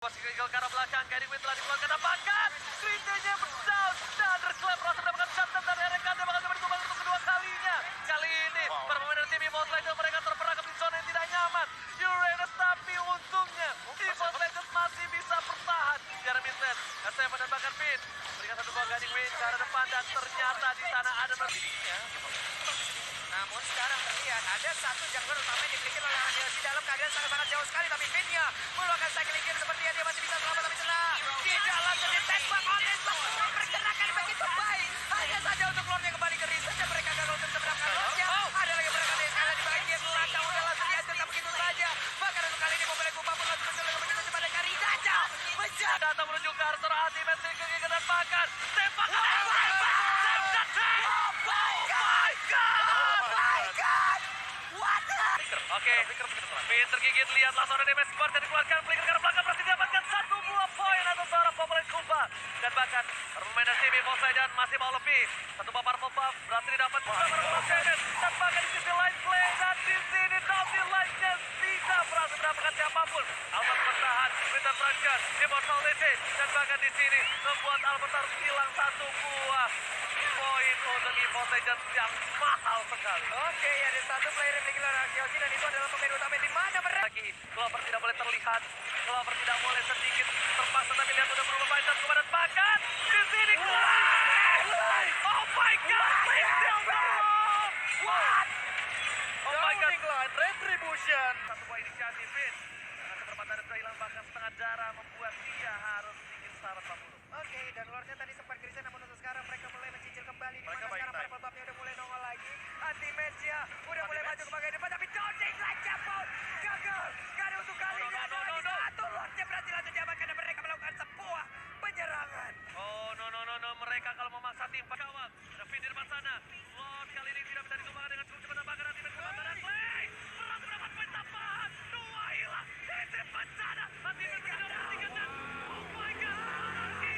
Masih gagal ke arah belakang, Guiding Wind telah dikeluarkan dapatkan. Green-nya berdown, dan Underclap berhasil mendapatkan shutdown dari RKT bakal coba ditumbang untuk kedua kalinya. Kali ini, para pemain dari tim Evo's Legends mereka terperangkap di zona yang tidak nyaman. Uranus tapi untungnya, Evo's Legends masih bisa bertahan. Jeremy Set, SM dan bahkan Finn. Berikan satu buah Guiding Wind ke arah depan dan ternyata di sana ada dirinya. Namun sekarang terlihat ada satu jungler utama yang dimiliki oleh Angelsi dalam keadaan sangat-sangat jauh sekali. Tapi Finn-nya mengeluarkan cycling gear sepertinya dia masih bisa selamat tapi celah. Di dalam jadi tembak oleh semua pergerakan begitu baik. Hanya saja untuk Lordnya kembali ke reset dan mereka gagal untuk mendapatkan Lordnya. Ada lagi mereka yang sekali di bagian belakang udah langsung dihancur tak begitu saja. Bahkan untuk kali ini mobilnya Kupa pun langsung muncul dengan begitu cepat dan Kari saja. Datang menuju ke arah seorang anti mesin ke dan bahkan tembak. Oke, Finn tergigit, lihat langsung ada damage squad dan dikeluarkan. Flicker ke arah belakang berhasil didapatkan satu buah poin atas seorang Populate Kupa. Dan bahkan pemain dari tim Evo's Legends masih mau lebih. Satu buah purple buff berhasil didapat juga para pemain Legends. Dan bahkan di sisi line play dan di sini Double Lightnya tidak berhasil mendapatkan siapapun. Albert bertahan, Winter Pressure, Immortal DC. Dan bahkan di sini membuat Albert harus hilang satu buah poin untuk Evo's Legends yang mahal sekali. Oke, ada satu player yang dimiliki oleh Angelsi dan itu adalah pemain utama di mana mereka. Lagi, Clover tidak boleh terlihat, Clover tidak boleh sedikit terpaksa tapi lihat udah berubah dan kemudian bahkan di sini oh my god, please tell me what? Oh my god, Line Retribution. satu buah inisiasi Finn dengan keterpatan sudah hilang bahkan setengah darah membuat dia harus bikin syarat 40. Oke, dan Lordnya tadi sempat krisis namun untuk sekarang mereka mulai mencicil kembali. Di Mereka mana baik sekarang naik. para babnya udah mulai nongol lagi. Anti-match-nya udah mulai maju ke bagian depan tapi Dodging Lightnya pun gagal. Karena untuk kali ini ada lagi satu Lordnya berhasil langsung diamankan dan mereka melakukan sebuah penyerangan. Oh no, mereka kalau memaksa tim kawal. Ada Finn di depan sana. Lord kali ini tidak bisa ditumbangkan dengan cukup cepat bahkan nanti berkembang dan play. Berhasil mendapat poin tambahan. Dua hilang. Ini bencana. Nanti berkembang dan oh my god.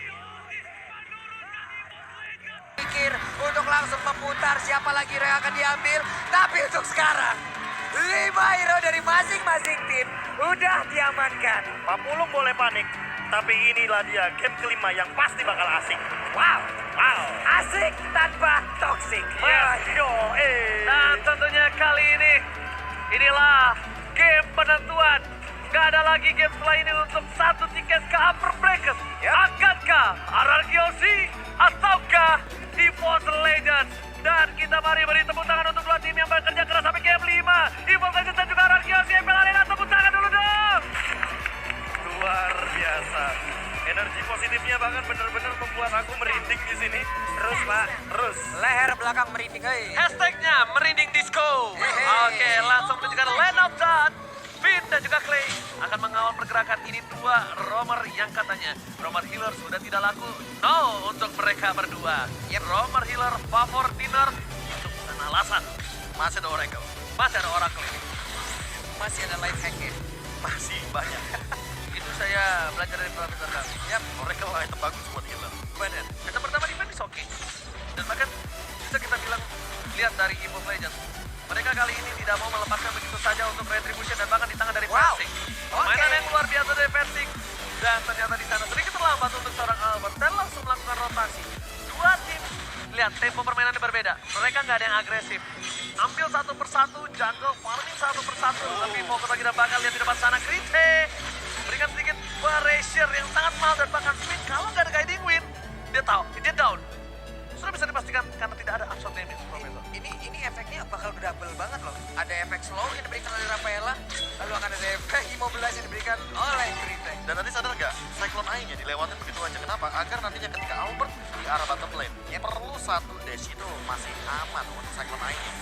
Yosi menurunkan Evo's Legends. Pikir untuk langsung memutar siapa lagi yang akan diambil. Tapi untuk sekarang 5 hero dari masing-masing tim udah diamankan. Pak Pulung boleh panik, tapi inilah dia game kelima yang pasti bakal asik. Wow, Wow. asik tanpa toxic. Dan tentunya kali ini inilah game penentuan. Gak ada lagi game setelah ini untuk satu tiket ke Upper Bracket. Akankah RRQC ataukah Evo's Legends? Dan kita mari beri tepuk tangan untuk dua tim yang bekerja keras sampai game 5. Evo's Legends dan juga RRQC. MPL Arena, tepuk tangan dulu dong. Luar biasa. Energi positifnya bahkan benar-benar membuat aku merinding di sini. Terus Pak, Terus. leher belakang merinding. Hashtagnya merinding disco. Hehe. Oke, langsung menunjukkan Land of Dawn. Finn dan juga Clay akan mengawal pergerakan ini dua roamer yang katanya roamer healer sudah tidak laku. No untuk mereka berdua. Roamer healer favor dinner itu bukan alasan. Masih ada Oracle. Masih ada Oracle. Masih ada life hack-nya. Masih banyak. Itu saya belajar dari profesor kami. Yap, mereka item bagus buat kita. Benar. Yang pertama defense is oke. Dan bahkan bisa kita bilang lihat dari Evo's Legends. Mereka kali ini tidak mau melepaskan begitu saja untuk retribution dan bahkan di tangan dari Wow. Persik. Permainan yang luar biasa dari Persik. Dan ternyata di sana sedikit terlambat untuk seorang Albert dan langsung melakukan rotasi. Dua tim, lihat tempo permainannya berbeda. Mereka nggak ada yang agresif. Ambil satu persatu, jungle farming satu persatu. Tapi fokus lagi dan bakal lihat di depan sana Krite. Berikan sedikit pressure yang sangat mahal dan bahkan Finn kalau nggak ada guiding wind, dia tahu, dia down. Sudah bisa dipastikan karena tidak ada absorb damage, Profesor. Ini efeknya bakal double banget loh. Ada efek slow yang diberikan oleh Rafaela, lalu akan ada efek immobilize yang diberikan oleh Krite. Dan nanti sadar nggak, Cyclone Eye-nya dilewatin begitu aja. Kenapa? Agar nantinya ketika Albert di arah bottom lane, perlu satu dash itu masih aman untuk Cyclone Eye-nya.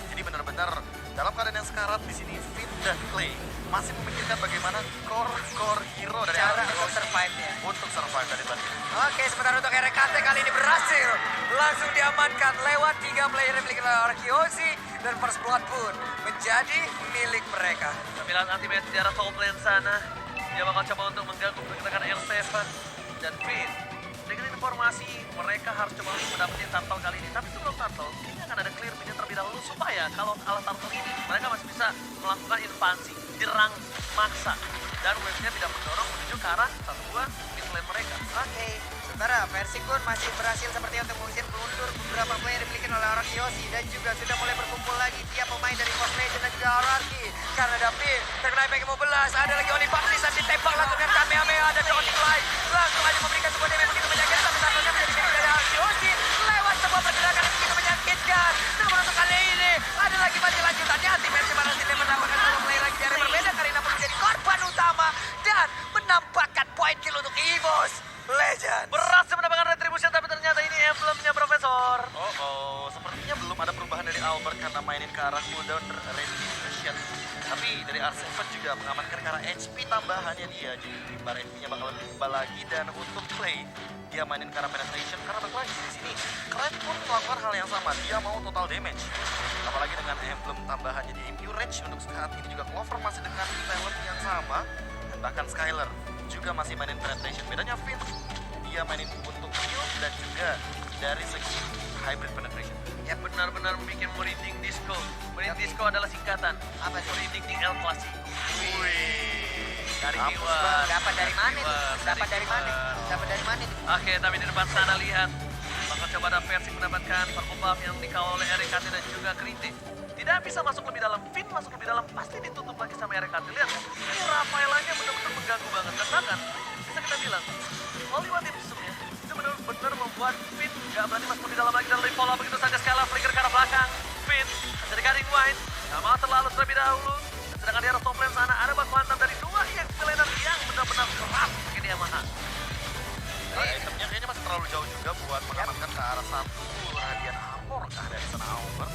Jadi benar-benar dalam keadaan yang sekarat di sini Finn dan Clay masih memikirkan bagaimana core hero dari Cara RRQC untuk survive-nya. untuk survive dari tadi. Oke, sementara untuk RKT kali ini berhasil langsung diamankan lewat 3 player yang dimiliki oleh RQC dan First Blood pun menjadi milik mereka. Sembilan anti-match di arah top lane sana. Dia bakal coba untuk mengganggu pergerakan L7 dan Finn. Dengan informasi mereka harus coba untuk mendapatkan turtle kali ini. Tapi sebelum turtle, ini akan ada clear minion terlebih dahulu supaya kalau alat turtle ini mereka masih bisa melakukan invasi, dirang maksa. Dan wave-nya tidak mendorong menuju ke arah satu buah mid lane mereka. Oke, sementara Persik pun masih berhasil seperti untuk mengusir mundur beberapa player dimiliki oleh orang Yosi dan juga sudah mulai berkumpul lagi tiap pemain dari Force Legend dan juga RRQ. Karena Davi terkena efek 15, ada lagi Oli Baklisan ditembak langsung dengan Kamehameha, ada Johnny Clyde langsung aja memberikan sebuah damage begitu menyakitkan, menangkapnya menjadi milik dari orang Yosi lewat sebuah pergerakan yang begitu menyakitkan. Namun untuk kali ini ada lagi masih lanjutannya, tim Persib berhasil mendapatkan satu player lagi dari berbeda karena pun menjadi korban utama dan menampakkan poin kill untuk EVOS Legends. Berhasil mendapatkan retribution, tapi ternyata ini emblemnya Profesor. Oh, sepertinya belum ada perubahan dari Albert karena mainin ke arah cooldown retribution. Tapi dari R7 juga mengamankan ke arah HP tambahannya dia. Jadi bar HP-nya bakal lebih tebal lagi, dan untuk Clay dia mainin ke arah penetration karena balik lagi di sini. Keren pun melakukan hal yang sama, dia mau total damage. Apalagi dengan emblem tambahannya di Impure Rage. Untuk saat ini juga Clover masih dengan talent yang sama, dan bahkan Skyler juga masih mainin penetration. Bedanya Finn dia mainin untuk heal dan juga dari segi hybrid penetration. Ya benar-benar bikin merinding disco. Merinding disco adalah singkatan. Apa sih? Merinding El Clasico. Dari Mampus, Iwan. Bang. Dapat dari mana nih? Dapat dari mana? Iwan. Dapat dari mana nih? Oke, tapi di depan sana lihat. Bakal coba ada Persik mendapatkan perkumbab yang dikawal oleh RKT dan juga Krite. Tidak bisa masuk lebih dalam. Finn masuk lebih dalam, pasti ditutup lagi sama RKT. Lihat, ini Rafael aja benar-benar mengganggu banget. Dan bahkan, bisa kita bilang, Holy One Ipsumnya itu benar-benar membuat Finn gak berani masuk lebih dalam lagi. Dan lebih follow begitu saja Skylar flicker ke arah belakang. Finn, jadi garing wine, gak mau terlalu terlebih dahulu. Dan sedangkan di arah top lane sana ada baku hantam dari dua EXP laner yang benar-benar keras pakai Yamaha. Itemnya kayaknya masih terlalu jauh juga buat mengamankan ke arah satu radian armor kah dari sana Albert.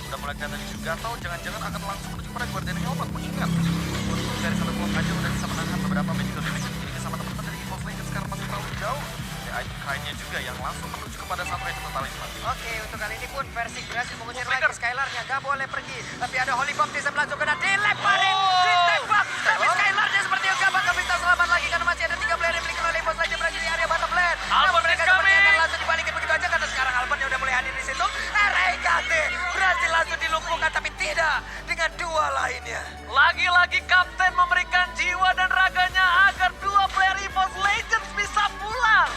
Udah mulai kelihatan juga, atau jangan-jangan akan langsung menuju pada Guardian Helmet. Mengingat untuk dari satu blok aja udah bisa menahan beberapa magical damage yang dimiliki sama teman-teman dari EVOS Legends sekarang masih terlalu jauh. Ya item crime-nya juga yang langsung menuju kepada satu item talisman. Oke, untuk kali ini pun Persik berhasil mengusir Flicker. lagi Skylarnya, gak boleh pergi. Tapi ada Holy Baptism langsung kena dilemparin, ditembak. Tapi Skylarnya seperti yang gak bakal bisa selamat lagi karena masih ada 3 player yang dimiliki oleh EVOS Legends berada di area bottom lane. Namun Albert mereka is sepertinya coming. akan langsung dibalikin begitu aja karena sekarang Albertnya udah mulai hadir di situ. RKT berhasil langsung dilumpuhkan tapi tidak dengan dua lainnya. Lagi-lagi kapten memberikan jiwa dan raganya agar dua player EVOS Legends bisa pulang.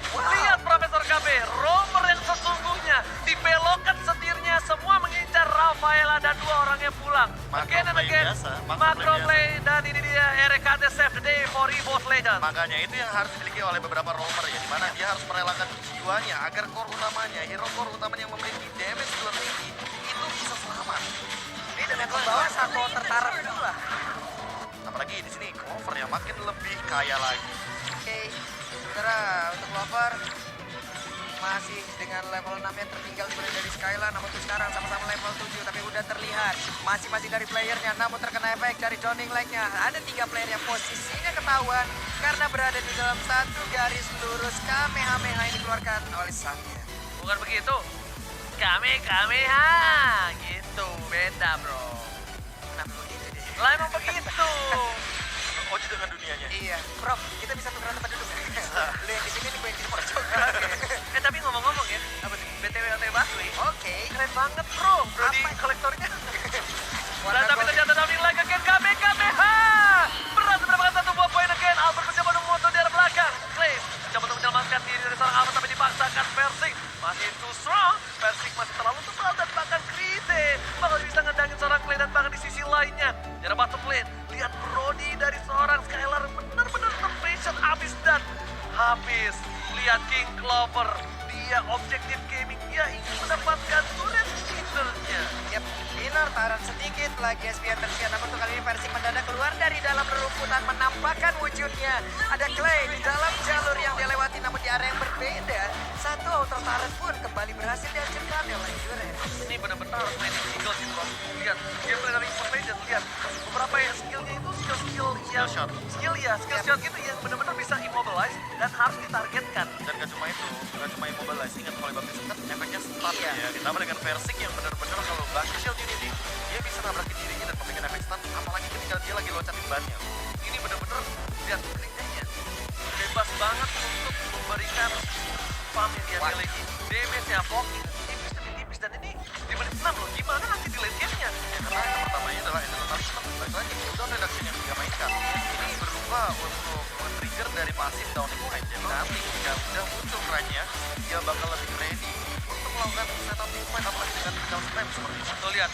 Lihat Profesor KB, romer yang sesungguhnya dibelokkan setirnya, semua mengincar Rafaela dan dua orangnya pulang. Again and Macro play again, biasa, macro macro play play, dan ini dia RKT save the day for EVOS Legends. Makanya itu yang harus dimiliki oleh beberapa roamer ya, dimana dia harus merelakan jiwanya agar core utamanya, hero core utamanya yang memiliki damage 2 itu bisa selamat. Ini dengan membawa satu tertarik pula. Apalagi di sini Clover yang makin lebih kaya lagi. Oke, sementara untuk Clover masih dengan level 6 yang tertinggal sebenarnya dari Skylar, namun untuk sekarang sama-sama level 7 tapi udah terlihat masing-masing dari playernya, namun terkena efek dari Joning Like-nya. Ada 3 player yang posisinya ketahuan karena berada di dalam satu garis lurus. Kamehameha yang dikeluarkan oleh sangnya. Bukan begitu, Kamehameha gitu, beda bro. Kenapa begitu deh? Lah emang begitu. Oji dengan dunianya. Iya, Prof, kita bisa tukeran tempat duduk. Lu yang di sini nih, gue yang di pojok. Tapi ngomong-ngomong ya, apa sih? BTW OTW Busway, Oke. keren banget bro, Brody Apa? kolektornya. Warna Dan tapi gold. ternyata Daming lagi again Kamehameha. Berhasil mendapatkan satu buah poin again. Albert mencoba untuk memoto di arah belakang. Clay mencoba untuk menyelamatkan diri dari seorang Albert tapi dipaksakan Persik. Masih too strong. Persik masih terlalu tebal dan bahkan Krite bakal bisa ngedangin seorang Clay dan bahkan di sisi lainnya. Di arah bottom lane, lihat Brody dari seorang Skylar benar-benar terpatient habis dan habis. Lihat King Clover, dia objektif gaming, dia ingin mendapatkan turret winnernya. Yap, winner taran sedikit lagi SPN tersiap. Namun untuk kali ini Persik mendadak keluar dari dalam rerumputan menampakkan wujudnya. Ada Clay di dalam jalur yang dia lewati namun di area yang berbeda. Satu auto turret pun kembali berhasil dihancurkan oleh Jure. Ini benar-benar harus mainin skill sih bro. Lihat, gameplay dari Import Legends, lihat. Beberapa yang skillnya itu skill-skill yang... Skill shot. Skill shot gitu yang benar-benar bisa immobilize dan harus ditargetkan. Dan gak cuma itu, gak cuma immobilize. Ingat kalau baptis kan efeknya stun Iya. ya. Ditambah dengan Persik yang benar-benar kalau bagi shield unity, dia bisa nabrakin dirinya dan memberikan efek stun. Apalagi ketika dia lagi loncatin bannya. Ini benar-benar, lihat kliknya. Bebas banget untuk memberikan spam yang dia Wah. miliki. Damage-nya, poking, tipis demi tipis dan ini di menit 6 loh. Gimana nanti di late game-nya? Ya, karena yang pertamanya adalah entertainment. Balik lagi, cooldown reduction yang dia mainkan. Ini berupa untuk men-trigger dari pasif downing line. Jadi nanti jika sudah muncul range-nya, dia bakal lebih ready untuk melakukan setup teamfight apalagi dengan tinggal spam seperti itu. Tuh lihat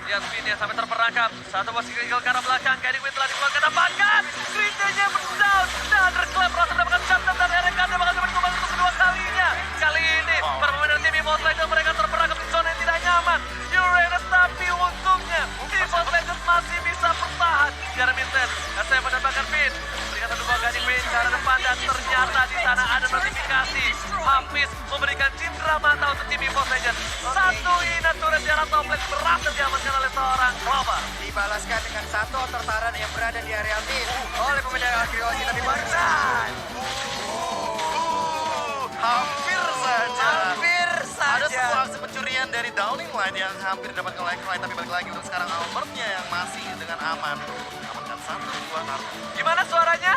Finn ya sampai terperangkap. Satu bos critical ke arah belakang. Guiding Wind telah dikeluarkan dan bahkan Critanya mendown. Thunderclap berhasil mendapatkan jump dan RNKD bakal dapat kembali untuk kedua kalinya. Kali ini para pemain dari tim EVOS Legends mereka terperangkap di zona yang tidak nyaman. Uranus tapi untungnya EVOS Legends masih bisa bertahan. Jeremy Ten, SM dan bahkan Finn berikan satu buah Guiding Wind ke arah depan dan ternyata di sana ada notifikasi. Hafiz memberikan cindera mata untuk tim EVOS Legends. Satu Ina turret di arah top lane berhasil diamankan oleh seorang Clover. Dibalaskan dengan satu otor-taran yang berada di area mid oleh pemain dari Arkeologi, tapi barusan Hampir saja. hampir Ada saja. sebuah aksi pencurian dari downing line yang hampir dapat oleh Clyde, tapi balik lagi untuk sekarang Albertnya yang masih dengan aman. Amankan satu buah Naruto. Gimana suaranya?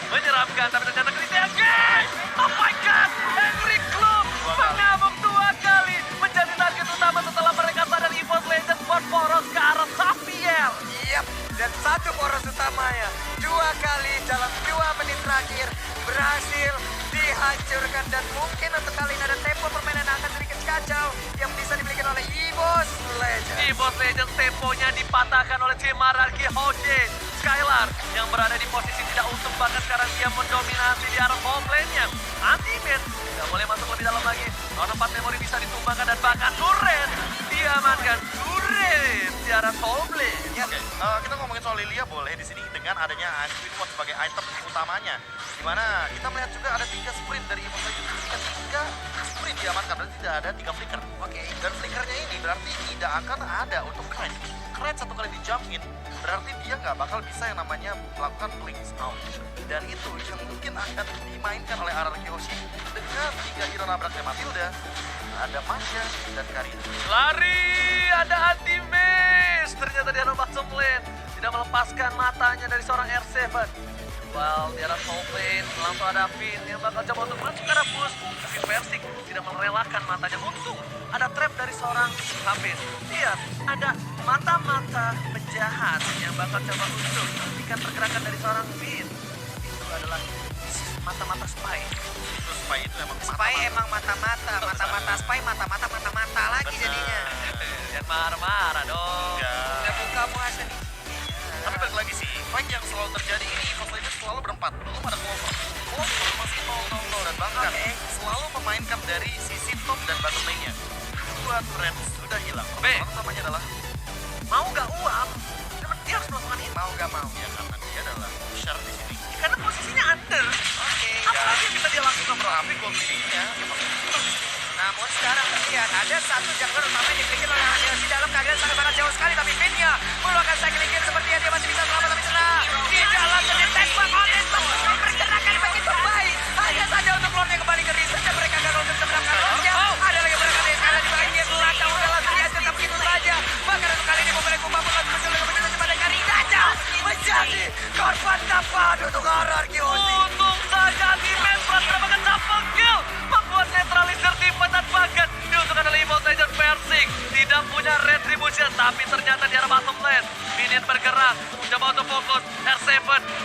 Menyeramkan tapi ternyata Christian Gage. Oh my god, Henry Klum mengamuk 2 kali menjadi target utama setelah mereka sadar EVOS Legends poros ke arah Xavier. Yap, dan satu poros utamanya 2 kali dalam 2 menit terakhir berhasil dihancurkan, dan mungkin untuk kali ini ada tempo permainan yang akan sedikit kacau yang bisa dimiliki oleh EVOS Legends. EVOS Legends temponya dipatahkan oleh tim Mararki Hoje. Skylar yang berada di posisi tidak untung, bahkan sekarang dia mendominasi di arah ball lane-nya. Anti-mid tidak boleh masuk lebih dalam lagi. Lawan 4 memori bisa ditumbangkan dan bahkan Duren diamankan. Duren di arah top lane. Oke, kita ngomongin soal Lilia boleh di sini dengan adanya Ice Queen Watch sebagai item utamanya. Dimana kita melihat juga ada 3 sprint dari EVOS Legends. Jika 3 sprint diamankan, berarti tidak ada 3 flicker. Oke, dan flickernya ini berarti tidak akan ada untuk Knight. Knight satu kali di jump in, berarti dia nggak bakal bisa yang namanya melakukan blinks out. Dan itu yang mungkin akan dimainkan oleh RRQ Hoshi dengan 3 hero nabraknya Matilda, ada Masya dan Karina. Lari, ada anti-maze. Ternyata di arah bottom lane tidak melepaskan matanya dari seorang R7. Well, di arah top lane langsung ada Finn yang bakal coba untuk masuk ke arah boost. Tapi Persik tidak merelakan matanya. Untung ada trap dari seorang Hafiz. Lihat, ada mata-mata penjahat yang bakal coba untuk ikan pergerakan dari seorang Finn. Itu adalah mata-mata spy. Itu Spy itu emang Spy emang mata-mata Spy mata-mata lagi jadinya. Jangan marah-marah dong. Enggak. Udah buka muasa nih. Tapi balik lagi sih, fight yang selalu terjadi ini EVOS Legends selalu berempat. Belum ada Clover. Clover masih 0-0 dan bahkan selalu memainkan dari sisi top dan bottom lane-nya. 2 trend sudah hilang. Permasalahan utamanya adalah Mau gak uang? Dia harus melakukan ini. Mau gak mau. ya karena dia adalah pusher di sini. Karena posisinya under. Oke. Apalagi yang bisa dia lakukan bro? Tapi goal nya Namun sekarang terlihat ada satu jungler utama yang dimiliki oleh Hanyoshi dalam keadaan sangat-sangat jauh sekali, tapi Finn-nya mengeluarkan cycling gear sepertinya dia masih bisa selamat, tapi serang di dalam jadi tembak Ones pergerakan begitu baik, hanya saja untuk Lord yang kembali ke reset dan mereka gagal untuk menerapkan Lord-nya. Ada lagi berangkat yang sekarang di bagian belakang udah langsung dihancur, tapi itu saja bahkan untuk kali ini pemain Kumpa pun langsung muncul dengan begitu cepat dan Karinanya menjadi korban kapan untuk Arkeologi. Untung saja defense berhasil mendapatkan double kill, membuat netralisir tim dan bahkan diuntungkan oleh EVOS Legends. Persik tidak punya retribution, tapi ternyata di arah bottom lane Minion bergerak mencoba untuk fokus. R7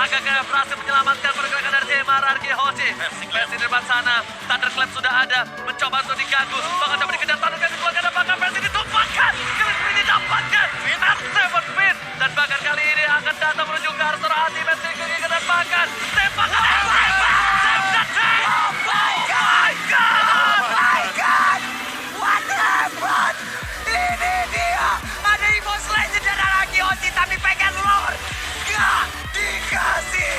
agak berhasil menyelamatkan pergerakan dari tim RRQ Hoshi. Persik di depan sana, Thunderclap sudah ada, mencoba untuk diganggu, bahkan coba dikejar Thunderclap dikeluarkan dan bahkan Persik ditumpahkan. Kali ini didapatkan R7 Finn, dan bahkan kali ini akan datang menuju ke arah seorang anti Persik dan bahkan tembakan R7. Oh my god! Oh my god! What happened? Ini dia! Ada EVOS Legends dan Arkeologi, tapi pegang Lord! Gak dikasih!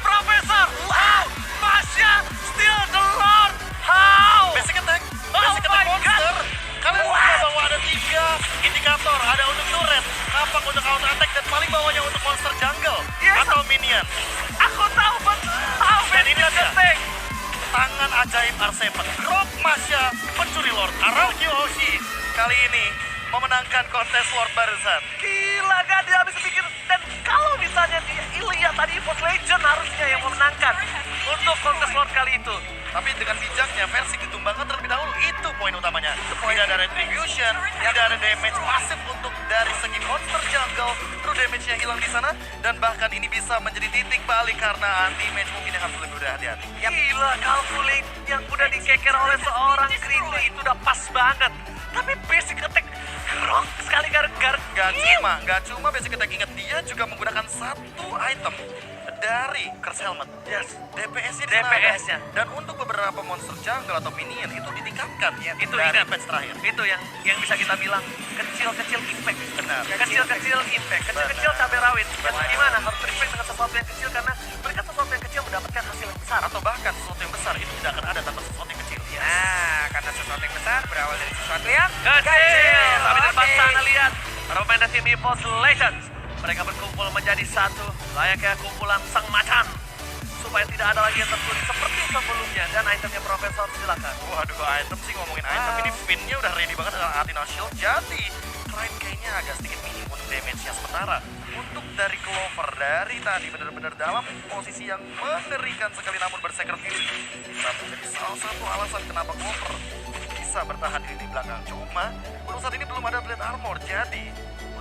Profesor, wow, Masya still the Lord. How? basic attack. Oh Basic my attack monster. God. Kalian lihat bahwa ada 3 indikator. Ada untuk turret, kapak untuk counter attack, dan paling bawahnya untuk monster jungle Yes. atau minion. Aku tahu betul. How Dan ini many dia. detik? Tangan ajaib R7, Rock Masya, pencuri Lord, RRQ Hoshi kali ini memenangkan kontes Lord barusan. Gila, gak dia habis pikir. Dan kalau misalnya lihat tadi EVOS Legends harusnya yang memenangkan untuk kontes Lord kali itu. Tapi dengan bijaknya Versik ditumbangkan terlebih dahulu, itu poin utamanya. Tidak ada retribution, tidak ada damage pasif untuk dari segi monster jungle, true damage-nya hilang di sana, dan bahkan ini bisa menjadi titik balik karena anti-match mungkin yang harus lebih berhati-hati. Gila, calculate yang udah dikeker oleh seorang Krite itu udah pas banget. Tapi basic attack wrong sekali gar-gar. Gak cuma basic attack, ingat dia juga menggunakan satu item dari Curse Helmet. Yes, DPS-nya DPS-nya. Dan untuk beberapa monster jungle atau minion itu ditingkatkan Itu dari ingat. patch terakhir. Itu yang bisa kita bilang kecil-kecil impact. Benar. Kecil-kecil impact, kecil-kecil cabai rawit. Dan Benar. gimana harus respect dengan sesuatu yang kecil karena mereka sesuatu yang kecil mendapatkan hasil yang besar. Atau bahkan sesuatu yang besar itu tidak akan ada tanpa sesuatu yang kecil. Nah, karena sesuatu yang besar berawal dari sesuatu yang Kecil. Tapi Oke. tempat sana lihat pemain tim EVOS Legends. Mereka berkumpul menjadi satu layaknya kumpulan sang macan. Supaya tidak ada lagi yang tertulis seperti sebelumnya. Dan itemnya Profesor silakan. Waduh, item sih ngomongin item, ini Finn-nya udah ready banget dengan Athena Shield. Jadi, Kraid kayaknya agak sedikit minim untuk damage-nya. Sementara, untuk dari Clover, dari tadi benar-benar dalam posisi yang mengerikan sekali namun berseker Fury. Bisa menjadi salah satu alasan kenapa Clover bisa bertahan di belakang. Cuma, untuk saat ini belum ada Blade Armor. Jadi,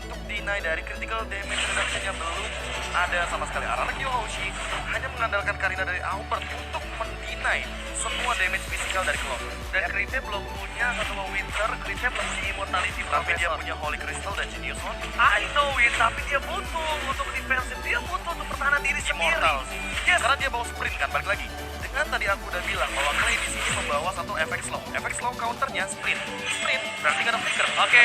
untuk deny dari critical damage reduction-nya belum ada sama sekali. Araki Yoshi hanya mengandalkan Karina dari Albert untuk mendinai semua damage fisikal dari Clover. Dan Krite belum punya ketua Winter, Krite belum punya Immortality Tapi dia Profesor. punya Holy Crystal dan Genius Wand. I know it, tapi dia butuh untuk defensif, dia butuh untuk pertahanan diri sendiri. Immortal. Yes. Karena dia bawa sprint kan, balik lagi. Dengan tadi aku udah bilang bahwa Clay di sini membawa satu efek slow. Efek slow counternya sprint. Sprint berarti gak ada flicker. Oke,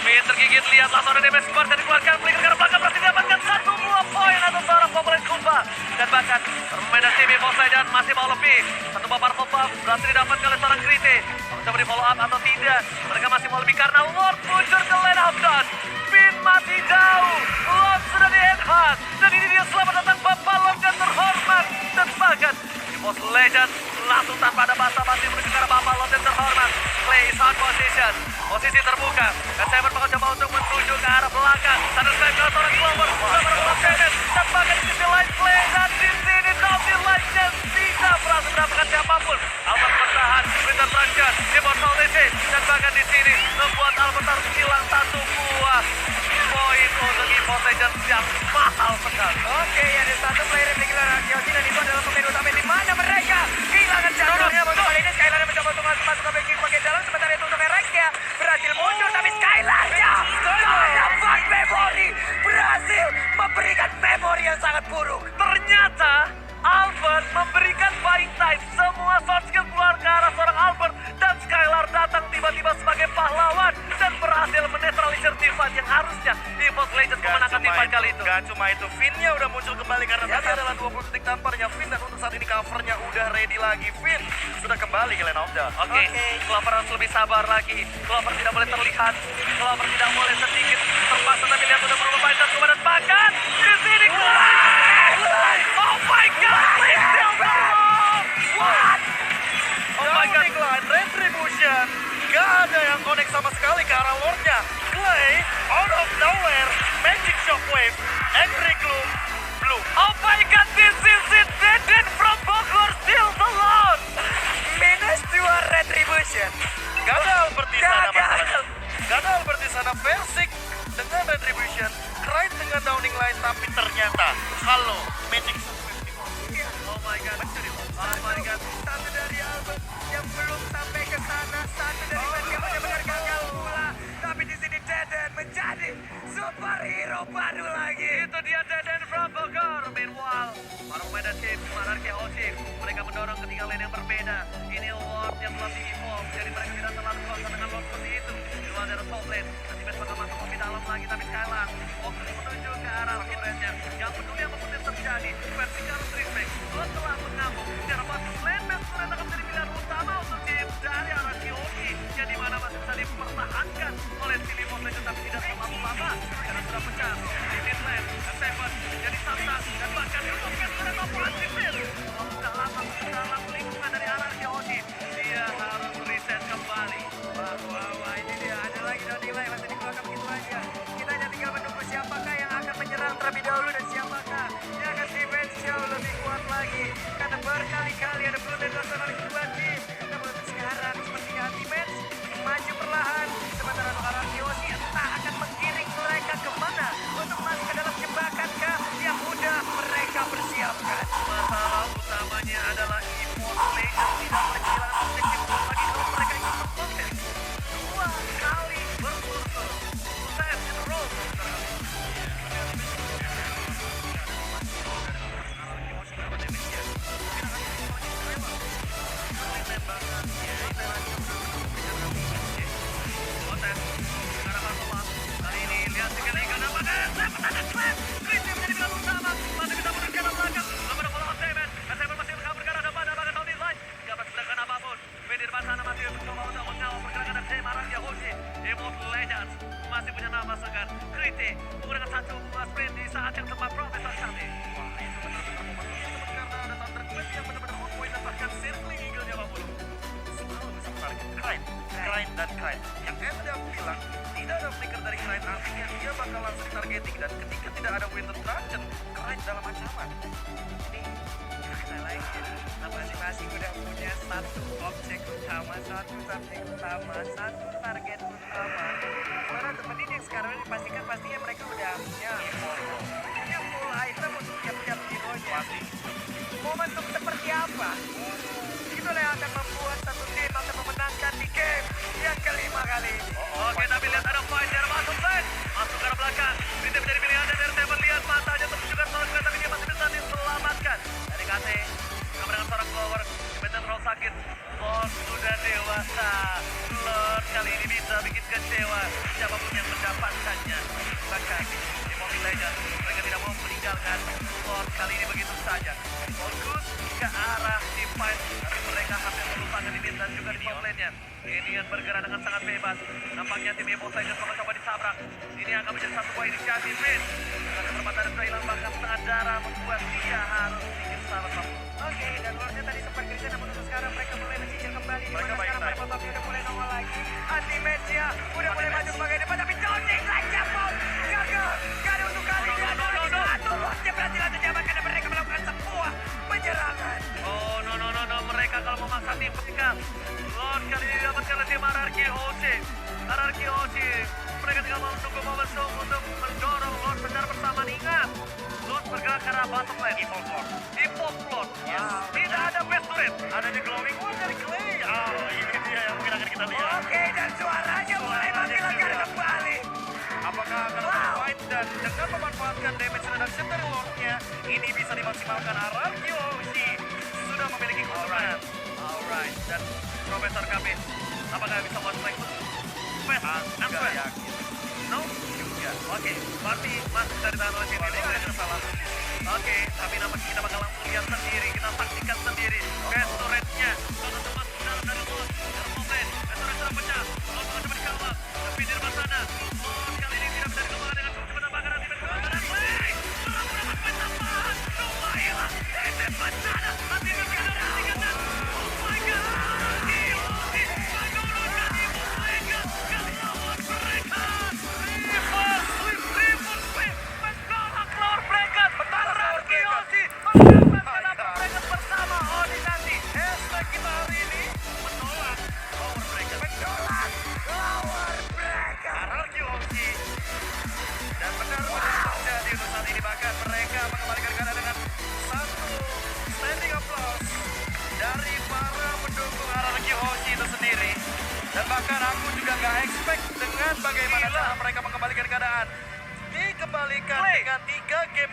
Finn tergigit, lihat langsung ada damage bar dan dikeluarkan flicker ke arah belakang berarti dapatkan satu buah poin atau seorang Populate Kumba. Dan bahkan pemain dari tim EVOS Legends masih mau lebih. Satu buah purple buff berhasil didapatkan oleh seorang Krite. Coba di follow up atau tidak. Mereka masih mau lebih karena Lord muncul ke lane of dawn. Finn masih jauh. Lord sudah di-enhance. Dan ini dia selamat datang Bapak Lord yang terhormat. Dan bahkan EVOS Legends langsung tanpa ada basa-basi menuju ke arah Bapak Lord yang terhormat. Clay is on position. Posisi terbuka. Dan saya mencoba untuk menuju ke arah belakang. Thunder Slam ke seorang Clover. Clover melakukan. Dan bahkan di sisi lain Clay. Dan di sini Naughty Legends tidak berhasil mendapatkan siapapun. Albert bertahan. Winter Traction. Immortal DC. Dan bahkan di sini membuat Albert harus hilang satu buah poin untuk EVOS Legends yang mahal sekali. Oke, ada satu player yang dimiliki oleh Yoshi dan itu adalah pemain utama di mana mereka kehilangan jalurnya. Kali ini Skylar mencoba untuk masuk ke bagian bagian dalam, sementara itu untuk Erexia berhasil muncul, tapi Skylarnya dapat memori, berhasil memberikan memori yang sangat buruk. Ternyata Albert memberikan buying time. Semua soft skill keluar ke arah seorang Albert. Dan Skylar datang tiba-tiba sebagai pahlawan. Dan berhasil menetralisir teamfight yang harusnya EVOS Legends memenangkan teamfight kali itu. Gak cuma itu, Finn-nya udah muncul kembali karena tadi adalah 20 detik tanparnya Finn, dan untuk saat ini covernya udah ready lagi. Finn sudah kembali ke lane of dawn. Oke, Clover harus lebih sabar lagi. Clover tidak boleh terlihat. Clover tidak boleh sedikit terpaksa, tapi lihat udah berubah dan kemudian bahkan di sini Clay! Oh my God! Clay still belong! What? Oh my God! Line Retribution, gak ada yang connect sama sekali ke arah Lordnya. Clay, out of nowhere, Magic Shockwave, Angry Gloom, Blue. Oh my God! This is it! Dead from Bogor still the Lord! Minus 2 Retribution. Gak ada Albert di sana Gagal. masalahnya. Gak ada Albert di sana. Versik dengan Retribution, Kraid dengan Downing Line, tapi ternyata halo Magic Shockwave. Oh my God! Oh my God! Satu dari Albert yang belum sampai ke sana, satu dari mereka benar-benar gagal pula. Tapi di sini Deden menjadi superhero baru lagi. Itu dia Deden from Bogor. Meanwhile, para pemain dari tim Anarki Hoshif, mereka mendorong ketiga lane yang berbeda. Ini Lord yang telah di-evolve, jadi mereka tidak terlalu konsen dengan Lord seperti itu. Di luar dari top lane, nanti bakal masuk lebih dalam lagi, tapi Skylar fokus menuju ke arah turretnya. Yang peduli apapun yang terjadi, vertikal respect. Lord telah mengamuk. Secara basis lane, best turret akan menjadi pilihan utama untuk tim dari Anarki Hoshif, yang dimana masih bisa dipertahankan oleh tim EVOS Legends, tapi tidak terlalu lama. Karena sudah pecah di mid lane, dan Seven jadi santas, dan bahkan diumumkan sudah operasi mid. Dalam lingkungan dari Anarki Hoshif, dia harus reset kembali. Wah, ini dia. Ada lagi nilai masih dikeluarkan begitu aja. Kita hanya tinggal menunggu siapakah yang akan menyerang terlebih dahulu dan siapakah yang akan defense jauh lebih kuat lagi. Karena berkali-kali ada Blue dan dilakukan oleh kedua Legend keren dalam ancaman. Ini gimana lagi? Nah, masing-masing udah punya satu objek utama, satu subjek utama, satu target utama. Karena teman ini yang sekarang ini pastikan pastinya mereka udah punya full item untuk tiap-tiap heronya. Momentum seperti apa? Itulah yang akan membuat satu tim akan memenangkan di game yang kelima kali ini. Oke, tapi lihat ada fight yang masuk lane. Masuk ke arah belakang. Ini menjadi pilihan dan RT melihat matanya terus juga seorang keren, tapi dia masih bisa diselamatkan. Dari KT, bersama dengan seorang Flower. Benar terlalu sakit. Lord sudah dewasa. Lord kali ini bisa bikin kecewa siapapun yang mendapatkannya. Bahkan di Mobile Legends, mereka tidak mau meninggalkan Lord kali ini begitu saja. Fokus ke arah tim fight. Tapi mereka hampir melupakan ini dan juga di top lane-nya. Ini yang bergerak dengan sangat bebas. Nampaknya tim Evo Tigers mencoba disabrak. Ini akan menjadi satu buah inisiasi Finn. Karena perempatan sudah hilang, bahkan Sadara membuat dia harus bikin salah satu. Oke, dan Lordnya tadi sempat kritis, namun untuk sekarang mereka mulai mencicil kembali. Di Mereka mana baik sekarang naik. Purple Buff udah mulai nongol lagi. Anti-match-nya udah mulai maju sebagai depan, tapi Johnny lancar pun gagal. Gak ada untuk kali ini, ada lagi satu. Lordnya berhasil aja diamankan dan mereka melakukan sebuah penyerangan. Oh, no. Mereka kalau memaksa tim mereka. Lord kali ini dapatkan oleh tim RRQ OC. RRQ OC. Mereka tinggal menunggu momentum untuk mendorong Lord secara bersamaan. Ingat, Lord bergerak ke arah bottom lane. Default Lord. Tidak ada best turret. Adanya glowing wall dari Clay. Ini dia yang mungkin akan kita lihat. Oke, dan suaranya mulai menghilang kembali. Apakah akan fight dan dengan memanfaatkan damage reduction dari Lordnya, ini bisa dimaksimalkan. Aragyoshi sudah memiliki keuntungan. Alright. Dan Profesor KB, apakah bisa one strike? Juga yakin. No? Juga. Oke, berarti masih bisa ditahan oleh tim Berarti Evo ada Tigers. kesalahan. Oke, tapi nampaknya kita bakal langsung lihat sendiri, kita saksikan sendiri. Best turret-nya, lalu masuk ke dalam dari Lord. Dalam momen, best turret sudah pecah. Lord mencoba dikawal, tapi di depan sana. Lord kali ini tidak bisa dikembangkan dengan cukup cepat bahkan nanti berkembang dan play. Lord mendapat poin tambahan. Dua hilang, ini bencana. Nanti berkembang dan tingkatan. Oh my God. Gila, menurunkan Evo Tigers ke lawan mereka. Reverse sweep, menolak Lord Breaker. Aragyoshi mendapatkan Breaker bersama Oni nanti. Hashtag kita hari ini menolak Power Breaker. Menolak Power Breaker. Aragyoshi. Dan benar-benar terjadi untuk saat ini. Bahkan mereka mengembalikan keadaan dengan satu standing applause dari para pendukung Aragyoshi itu sendiri. Dan bahkan aku juga gak expect dengan bagaimana cara mereka mengembalikan keadaan. Dikembalikan Play. dengan 3 game